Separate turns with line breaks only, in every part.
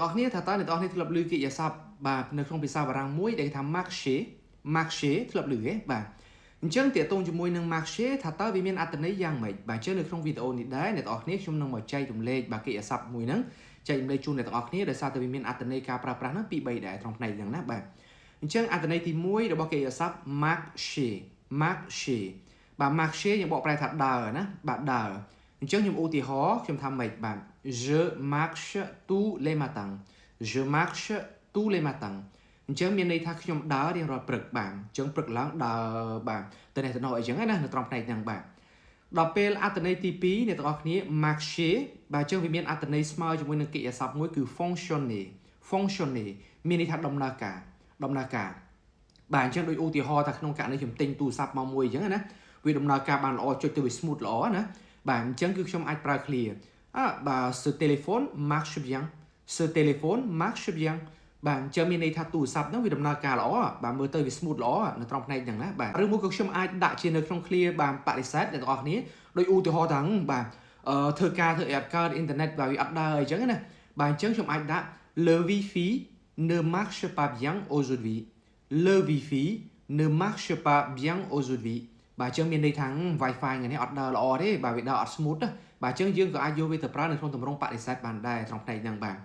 អ្នកនរគ្នាថាតើអ្នកនរគ្នាធ្លាប់ឮកិរិយាសព្ទបាទនៅក្នុងភាសាបារាំងមួយដែលគេថា marcher ធ្លាប់ឮទេបាទអញ្ចឹងតើតោងជាមួយនឹង marcher ថាតើវាមានអត្ថន័យយ៉ាងម៉េចបាទអញ្ចឹងនៅក្នុងវីដេអូនេះដែរអ្នកនរគ្នាខ្ញុំនឹងមកចែករំលែកបាទកិរិយាសព្ទមួយហ្នឹងចែករំលែកជូនអ្នកនរគ្នាដោយសារតែវាមានអត្ថន័យការប្រើប្រាស់ហ្នឹងពី3ដែរក្នុងផ្នែកហ្នឹងណាបាទអញ្ចឹងអត្ថន័យទី1របស់កិរិយាសព្ទ marcher បាទ marcher យើងបកប្រែថាដើរណាបាទដើរអញ្ចឹងខ្ញុំឧទាហរណ៍ខ្ញុំថាម៉េចបាទ je marche tous les matins អញ្ចឹងមានន័យថាខ្ញុំដើររៀងរាល់ព្រឹកបាទអញ្ចឹងព្រឹកឡើងដើរបាទទៅនេះទៅនោះអីចឹងណានៅត្រង់ផ្នែកហ្នឹងបាទដល់ពេលអត្ថន័យទី2អ្នកទាំងអស់គ្នា marcher បាទអញ្ចឹងវាមានអត្ថន័យស្មើជាមួយនឹងកិរិយាសព្ទមួយគឺ fonctionner មានន័យថាដំណើរការបាទអញ្ចឹងដូចឧទាហរណ៍ថាក្នុងករណីខ្ញុំទិញទូរស័ព្ទមកមួយអញ្ចឹងណាវាដំណើរការបានល្អចុចទៅវា smooth ល្អណាបាទអញ្ចឹងគឺខ្ញុំអាចប្រើ clear បាទ ce téléphone marche bien បាទអញ្ចឹងមានន័យថាទូរស័ព្ទហ្នឹងវាដំណើរការល្អបាទមើលទៅវា smooth ល្អនៅត្រង់ផ្នែកហ្នឹងណាបាទឬមួយក៏ខ្ញុំអាចដាក់ជានៅក្នុង clear បាទបដិសេធអ្នកទាំងអស់គ្នាដោយឧទាហរណ៍ថាបាទធ្វើការធ្វើអីអត់កើតអ៊ីនធឺណិតបាទវាអត់ដើរអីចឹងណាបាទអញ្ចឹងខ្ញុំអាចដាក់ le wifi ne marche pas bien aujourd'hui បាទអញ្ចឹងមានន័យថា Wi-Fi ថ្ងៃនេះអត់ដើរល្អទេបាទវាដើរអត់ smooth ណាបាទអញ្ចឹងយើងក៏អាចយកវាទៅប្រើនៅក្នុងទម្រង់បដិសេធបានដែរត្រង់ផ្នែកហ្នឹងបាទ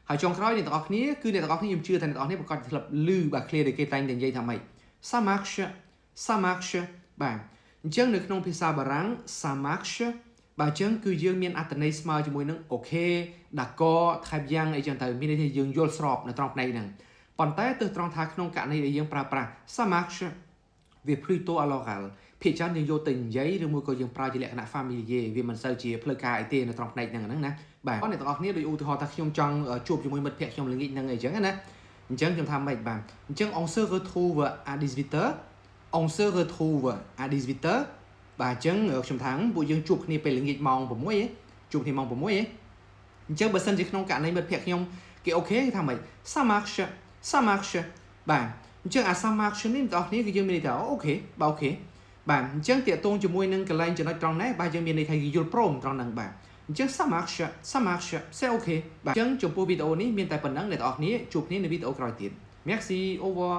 ហើយចុងក្រោយអ្នកទាំងអស់គ្នាគឺអ្នកទាំងអស់គ្នាខ្ញុំជឿថាអ្នកទាំងអស់គ្នាប្រកាសធ្លាប់ឮបាទ clear ដែលគេតែងតែនិយាយថាម៉េច ça marche បាទអញ្ចឹងនៅក្នុងភាសាបារាំង ça marche បាទអញ្ចឹងគឺយើងមានអត្ថន័យស្មើជាមួយនឹង OK d'accord très bien អីចឹងទៅមានន័យថាយើងយល់ស្របនៅត្រង់ផ្នែកហ្នឹងប៉ុន្តែទើបត្រង់ថាក្នុងករណីដែលយើងប្រើប្រាស់ ça marche វា plutôt à l'oral ភាគច្រើនយើងយកទៅនិយាយឬមួយក៏យើងប្រើជាលក្ខណៈ familiar វាមិនសូវជាផ្លូវការអីទេនៅត្រង់ផ្នែកហ្នឹងណាបាទអ្នកទាំងអស់គ្នាដូចឧទាហរណ៍ថាខ្ញុំចង់ជួបជាមួយមិត្តភក្តិខ្ញុំល្ងាចហ្នឹងអីចឹងណាអញ្ចឹងខ្ញុំថាម៉េចបាទអញ្ចឹង on se retrouve à 18h បាទអញ្ចឹងខ្ញុំថាពួកយើងជួបគ្នាពេលល្ងាចម៉ោង6ហ៎ជួបគ្នាម៉ោង6ហ៎អញ្ចឹងបើសិនជាក្នុងករណីមិត្តភក្តិខ្ញុំគេអូខេគេថាម៉េច ça marche បាទអញ្ចឹងអា ça marche នេះអ្នកទាំងអស់គ្នាគឺយើងមានន័យថាអូខេបាទអូខេបាទអញ្ចឹងតាកតងជាមួយនឹងកន្លែងចំណុចត្រង់នេះបាទយើងមានន័យថាយល់ព្រមត្រង់ហ្នឹងបាទអញ្ចឹង ça marche c'est OK បាទអញ្ចឹងចំពោះវីដេអូនេះមានតែប៉ុណ្្នឹងអ្នកទាំងអស់គ្នាជួបគ្នានៅវីដេអូក្រោយទៀត Merci au revoir